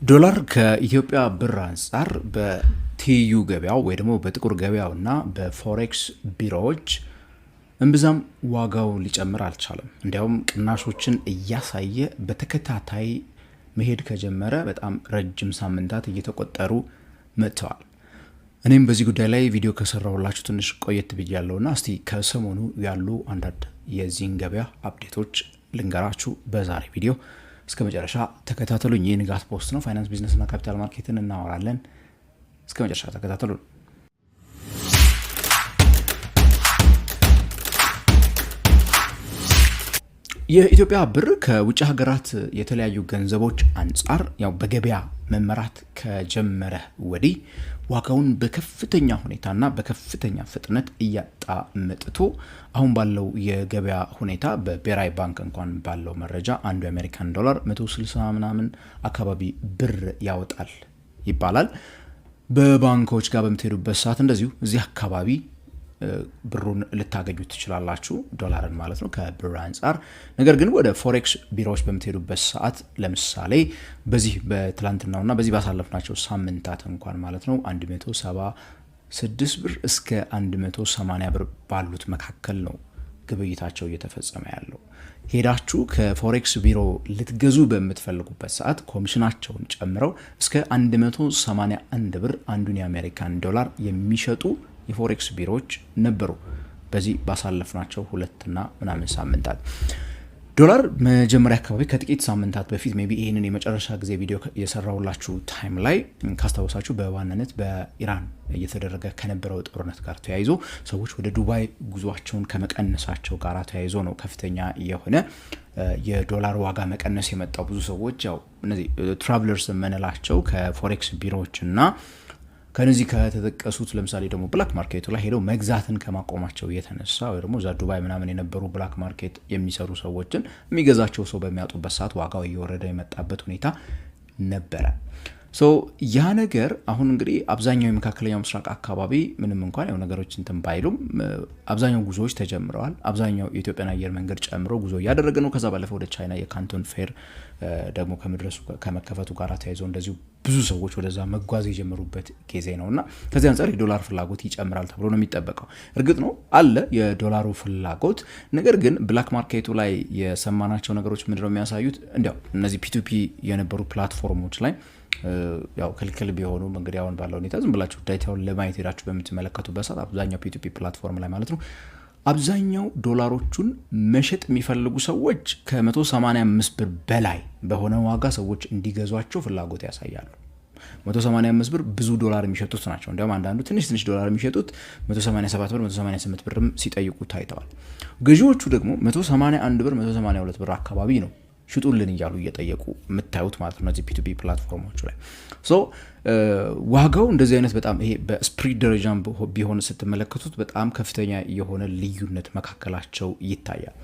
ዶላር ከኢትዮጵያ ብር አንጻር በትይዩ ገበያው ወይ ደግሞ በጥቁር ገበያውና በፎሬክስ ቢሮዎች እምብዛም ዋጋው ሊጨምር አልቻለም። እንዲያውም ቅናሾችን እያሳየ በተከታታይ መሄድ ከጀመረ በጣም ረጅም ሳምንታት እየተቆጠሩ መጥተዋል። እኔም በዚህ ጉዳይ ላይ ቪዲዮ ከሰራሁላችሁ ትንሽ ቆየት ብያለሁና እስቲ ከሰሞኑ ያሉ አንዳንድ የዚህን ገበያ አፕዴቶች ልንገራችሁ በዛሬ ቪዲዮ። እስከ መጨረሻ ተከታተሉኝ። ይህ ንጋት ፖስት ነው። ፋይናንስ፣ ቢዝነስ እና ካፒታል ማርኬትን እናወራለን። እስከ መጨረሻ ተከታተሉን። የኢትዮጵያ ብር ከውጭ ሀገራት የተለያዩ ገንዘቦች አንጻር ያው በገበያ መመራት ከጀመረ ወዲህ ዋጋውን በከፍተኛ ሁኔታና በከፍተኛ ፍጥነት እያጣ መጥቶ አሁን ባለው የገበያ ሁኔታ በብሔራዊ ባንክ እንኳን ባለው መረጃ አንዱ የአሜሪካን ዶላር 160 ምናምን አካባቢ ብር ያወጣል ይባላል። በባንኮች ጋር በምትሄዱበት ሰዓት እንደዚሁ እዚህ አካባቢ ብሩን ልታገኙ ትችላላችሁ፣ ዶላርን ማለት ነው ከብር አንጻር። ነገር ግን ወደ ፎሬክስ ቢሮዎች በምትሄዱበት ሰዓት ለምሳሌ በዚህ በትላንትናውና በዚህ ባሳለፍናቸው ሳምንታት እንኳን ማለት ነው 176 ብር እስከ 180 ብር ባሉት መካከል ነው ግብይታቸው እየተፈጸመ ያለው። ሄዳችሁ ከፎሬክስ ቢሮ ልትገዙ በምትፈልጉበት ሰዓት ኮሚሽናቸውን ጨምረው እስከ 181 ብር አንዱን የአሜሪካን ዶላር የሚሸጡ የፎሬክስ ቢሮዎች ነበሩ በዚህ ባሳለፍናቸው ሁለትና ምናምን ሳምንታት። ዶላር መጀመሪያ አካባቢ ከጥቂት ሳምንታት በፊት ሜቢ ይህንን የመጨረሻ ጊዜ ቪዲዮ የሰራውላችሁ ታይም ላይ ካስታወሳችሁ በዋናነት በኢራን እየተደረገ ከነበረው ጦርነት ጋር ተያይዞ ሰዎች ወደ ዱባይ ጉዟቸውን ከመቀነሳቸው ጋር ተያይዞ ነው ከፍተኛ የሆነ የዶላር ዋጋ መቀነስ የመጣው። ብዙ ሰዎች ያው እነዚህ ትራቭለርስ የምንላቸው ከፎሬክስ ቢሮዎችና ከነዚህ ከተጠቀሱት ለምሳሌ ደግሞ ብላክ ማርኬቱ ላይ ሄደው መግዛትን ከማቆማቸው የተነሳ ወይ ደግሞ እዛ ዱባይ ምናምን የነበሩ ብላክ ማርኬት የሚሰሩ ሰዎችን የሚገዛቸው ሰው በሚያጡበት ሰዓት ዋጋው እየወረደ የመጣበት ሁኔታ ነበረ። ያ ነገር አሁን እንግዲህ አብዛኛው የመካከለኛው ምስራቅ አካባቢ ምንም እንኳን ያው ነገሮች እንትን ባይሉም አብዛኛው ጉዞዎች ተጀምረዋል። አብዛኛው የኢትዮጵያን አየር መንገድ ጨምሮ ጉዞ እያደረገ ነው። ከዛ ባለፈው ወደ ቻይና የካንቶን ፌር ደግሞ ከመድረሱ ከመከፈቱ ጋር ተያይዞ እንደዚሁ ብዙ ሰዎች ወደዛ መጓዝ የጀመሩበት ጊዜ ነውና ከዚህ አንጻር የዶላር ፍላጎት ይጨምራል ተብሎ ነው የሚጠበቀው። እርግጥ ነው አለ የዶላሩ ፍላጎት። ነገር ግን ብላክ ማርኬቱ ላይ የሰማናቸው ነገሮች ምንድነው የሚያሳዩት? እንዲያው እነዚህ ፒቱፒ የነበሩ ፕላትፎርሞች ላይ ያው ክልክል ቢሆኑም እንግዲህ አሁን ባለው ሁኔታ ዝም ብላችሁ ዳታውን ለማየት ሄዳችሁ በምትመለከቱበት ሰዓት አብዛኛው ፒቱፒ ፕላትፎርም ላይ ማለት ነው አብዛኛው ዶላሮቹን መሸጥ የሚፈልጉ ሰዎች ከ185 ብር በላይ በሆነ ዋጋ ሰዎች እንዲገዟቸው ፍላጎት ያሳያሉ። 185 ብር ብዙ ዶላር የሚሸጡት ናቸው። እንዲያውም አንዳንዱ ትንሽ ዶላር የሚሸጡት 187 ብር 188 ብርም ሲጠይቁ ታይተዋል። ገዢዎቹ ደግሞ 181 ብር 182 ብር አካባቢ ነው ሽጡልን እያሉ እየጠየቁ የምታዩት ማለት ነው እዚህ ፒቱፒ ፕላትፎርሞቹ ላይ። ዋጋው እንደዚህ አይነት በጣም ይሄ በስፕሪድ ደረጃም ቢሆን ስትመለከቱት በጣም ከፍተኛ የሆነ ልዩነት መካከላቸው ይታያል።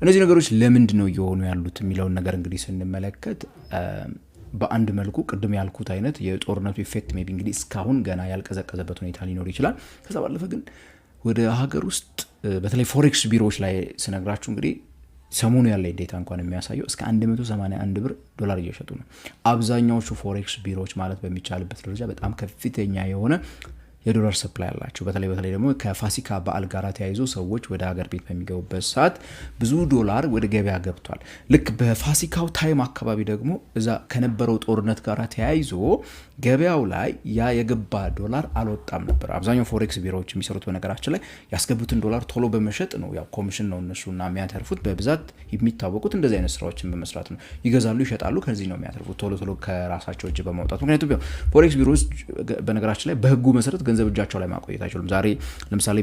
እነዚህ ነገሮች ለምንድን ነው እየሆኑ ያሉት የሚለውን ነገር እንግዲህ ስንመለከት በአንድ መልኩ ቅድም ያልኩት አይነት የጦርነቱ ኢፌክት ሜቢ እንግዲህ እስካሁን ገና ያልቀዘቀዘበት ሁኔታ ሊኖር ይችላል። ከዛ ባለፈ ግን ወደ ሀገር ውስጥ በተለይ ፎሬክስ ቢሮዎች ላይ ስነግራችሁ እንግዲህ ሰሞኑ ያለ ዴታ እንኳን የሚያሳየው እስከ 181 ብር ዶላር እየሸጡ ነው አብዛኛዎቹ ፎሬክስ ቢሮዎች ማለት በሚቻልበት ደረጃ። በጣም ከፍተኛ የሆነ የዶላር ሰፕላይ አላቸው። በተለይ ደግሞ ከፋሲካ በዓል ጋር ተያይዞ ሰዎች ወደ ሀገር ቤት በሚገቡበት ሰዓት ብዙ ዶላር ወደ ገበያ ገብቷል። ልክ በፋሲካው ታይም አካባቢ ደግሞ እዛ ከነበረው ጦርነት ጋር ተያይዞ ገበያው ላይ ያ የገባ ዶላር አልወጣም ነበር። አብዛኛው ፎሬክስ ቢሮዎች የሚሰሩት በነገራችን ላይ ያስገቡትን ዶላር ቶሎ በመሸጥ ነው። ያው ኮሚሽን ነው እነሱና የሚያተርፉት በብዛት የሚታወቁት እንደዚህ አይነት ስራዎችን በመስራት ነው። ይገዛሉ፣ ይሸጣሉ፣ ከዚህ ነው የሚያተርፉት ቶሎ ከራሳቸው እጅ በማውጣት። ምክንያቱም ፎሬክስ ቢሮዎች በነገራችን ላይ በህጉ መሰረት ገንዘብ እጃቸው ላይ ማቆየት አይችሉም። ዛሬ ለምሳሌ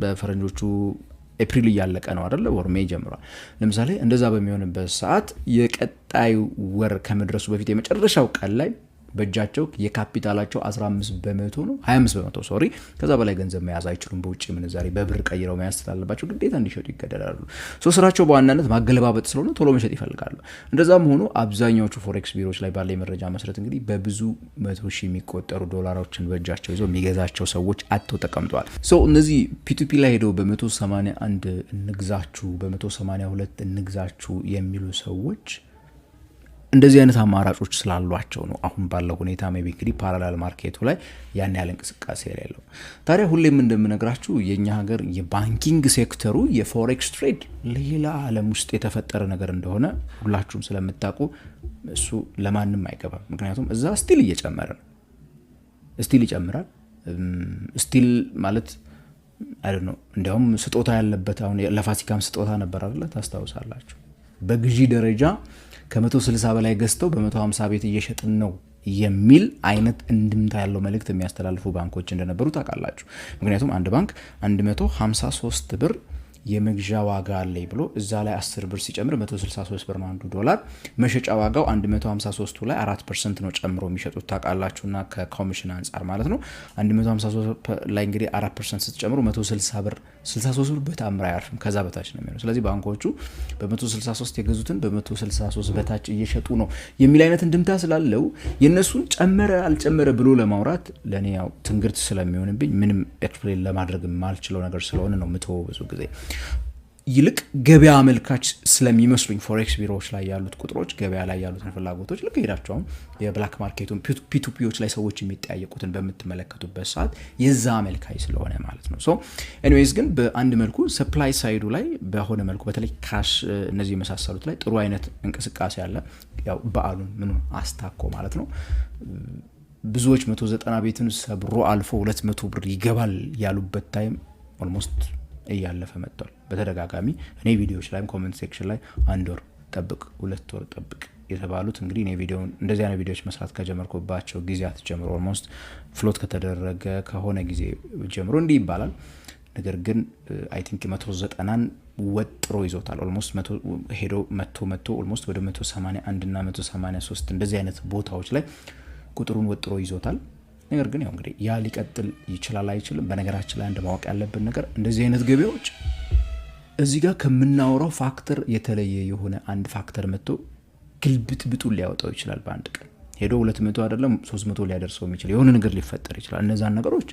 በፈረንጆቹ ኤፕሪል እያለቀ ነው አይደለ? ወር ሜይ ጀምሯል። ለምሳሌ እንደዛ በሚሆንበት ሰዓት የቀጣዩ ወር ከመድረሱ በፊት የመጨረሻው ቀን ላይ በእጃቸው የካፒታላቸው 15 በመቶ ነው 25 በመቶ ሶሪ ከዛ በላይ ገንዘብ መያዝ አይችሉም። በውጭ ምንዛሬ በብር ቀይረው መያዝ ስላለባቸው ግዴታ እንዲሸጡ ይገደዳሉ። ስራቸው በዋናነት ማገለባበጥ ስለሆነ ቶሎ መሸጥ ይፈልጋሉ። እንደዛም ሆኖ አብዛኛዎቹ ፎሬክስ ቢሮዎች ላይ ባለ መረጃ መሰረት እንግዲህ በብዙ 100 ሺህ የሚቆጠሩ ዶላሮችን በእጃቸው ይዘው የሚገዛቸው ሰዎች አጥተው ተቀምጠዋል። እነዚህ ፒቱፒ ላይ ሄደው በ181 እንግዛችሁ በ182 እንግዛችሁ የሚሉ ሰዎች እንደዚህ አይነት አማራጮች ስላሏቸው ነው አሁን ባለው ሁኔታ ሜቢ እንግዲህ ፓራላል ማርኬቱ ላይ ያን ያለ እንቅስቃሴ የሌለው። ታዲያ ሁሌም እንደምነግራችሁ የኛ ሀገር የባንኪንግ ሴክተሩ የፎሬክስ ትሬድ ሌላ ዓለም ውስጥ የተፈጠረ ነገር እንደሆነ ሁላችሁም ስለምታውቁ እሱ ለማንም አይገባም። ምክንያቱም እዛ ስቲል እየጨመረ ነው፣ ስቲል ይጨምራል። ስቲል ማለት አይደል ነው። እንዲያውም ስጦታ ያለበት አሁን ለፋሲካም ስጦታ ነበር አይደል? ታስታውሳላችሁ። በግዢ ደረጃ ከ160 በላይ ገዝተው በ150 ቤት እየሸጥን ነው የሚል አይነት እንድምታ ያለው መልእክት የሚያስተላልፉ ባንኮች እንደነበሩ ታውቃላችሁ። ምክንያቱም አንድ ባንክ 153 ብር የመግዣ ዋጋ አለኝ ብሎ እዛ ላይ 10 ብር ሲጨምር 163 ብር ነው አንዱ ዶላር። መሸጫ ዋጋው 153 ላይ 4% ነው ጨምሮ የሚሸጡት ታውቃላችሁና ከኮሚሽን አንፃር ማለት ነው። 153 ላይ እንግዲህ 4% ስትጨምሩ 160 ብር 63 ብር በታምራ አያርፍም፣ ከዛ በታች ነው የሚሆነው። ስለዚህ ባንኮቹ በ163 የገዙትን በ163 በታች እየሸጡ ነው የሚል አይነት እንድምታ ስላለው የነሱን ጨመረ አልጨመረ ብሎ ለማውራት ለኔ ያው ትንግርት ስለሚሆንብኝ ምንም ኤክስፕሌን ለማድረግ የማልችለው ነገር ስለሆነ ነው ምተው ብዙ ጊዜ ይልቅ ገበያ አመልካች ስለሚመስሉኝ ፎሬክስ ቢሮዎች ላይ ያሉት ቁጥሮች ገበያ ላይ ያሉትን ፍላጎቶች ልክ ሄዳቸው የብላክ ማርኬቱን ፒቱፒዎች ላይ ሰዎች የሚጠያየቁትን በምትመለከቱበት ሰዓት የዛ አመልካይ ስለሆነ ማለት ነው። ሶ ኤኒዌይስ ግን በአንድ መልኩ ሰፕላይ ሳይዱ ላይ በሆነ መልኩ በተለይ ካሽ እነዚህ የመሳሰሉት ላይ ጥሩ አይነት እንቅስቃሴ አለ። ያው በአሉን ምኑ አስታኮ ማለት ነው። ብዙዎች 190 ቤትን ሰብሮ አልፎ 200 ብር ይገባል ያሉበት ታይም ኦልሞስት እያለፈ መጥቷል። በተደጋጋሚ እኔ ቪዲዮዎች ላይ ኮሜንት ሴክሽን ላይ 1 ወር ጠብቅ 2 ወር ጠብቅ የተባሉት እንግዲህ እኔ ቪዲዮውን እንደዚህ አይነት ቪዲዮዎች መስራት ከጀመርኩባቸው ጊዜያት ጀምሮ ኦልሞስት ፍሎት ከተደረገ ከሆነ ጊዜ ጀምሮ እንዲህ ይባላል። ነገር ግን አይ ቲንክ 190ን ወጥሮ ይዞታል። ኦልሞስት ሄዶ መጥቶ ኦልሞስት ወደ 181 እና 183 እንደዚህ አይነት ቦታዎች ላይ ቁጥሩን ወጥሮ ይዞታል። ነገር ግን ያው እንግዲህ ያ ሊቀጥል ይችላል አይችልም። በነገራችን ላይ አንድ ማወቅ ያለብን ነገር እንደዚህ አይነት ገበያዎች እዚህ ጋር ከምናወራው ፋክተር የተለየ የሆነ አንድ ፋክተር መጥቶ ግልብጥብጡን ሊያወጣው ይችላል። በአንድ ቀን ሄዶ 200 አይደለም 300 ሊያደርሰው የሚችል የሆነ ነገር ሊፈጠር ይችላል። እነዛን ነገሮች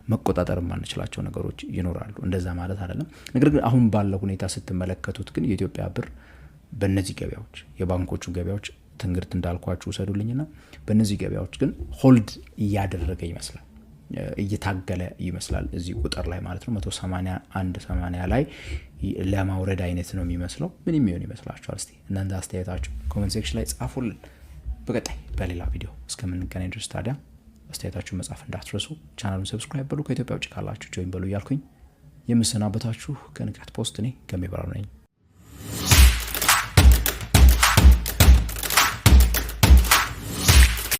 መቆጣጠር ማንችላቸው ነገሮች ይኖራሉ። እንደዛ ማለት አይደለም። ነገር ግን አሁን ባለው ሁኔታ ስትመለከቱት ግን የኢትዮጵያ ብር በእነዚህ ገበያዎች የባንኮቹ ገበያዎች ትንግርት እንዳልኳችሁ ወሰዱልኝና በእነዚህ ገበያዎች ግን ሆልድ እያደረገ ይመስላል፣ እየታገለ ይመስላል እዚህ ቁጥር ላይ ማለት ነው። 181 80 ላይ ለማውረድ አይነት ነው የሚመስለው። ምን የሚሆን ይመስላችኋል? እስቲ እናንተ አስተያየታችሁ ኮሜንት ሴክሽን ላይ ጻፉልን። በቀጣይ በሌላ ቪዲዮ እስከምንገናኝ ድረስ ታዲያ አስተያየታችሁን መጻፍ እንዳትረሱ። ቻናሉን ሰብስክራይብ በሉ። ከኢትዮጵያ ውጭ ካላችሁ ጆይን በሉ እያልኩኝ የምሰናበታችሁ ከንቃት ፖስት እኔ ገሜ በራው ነኝ።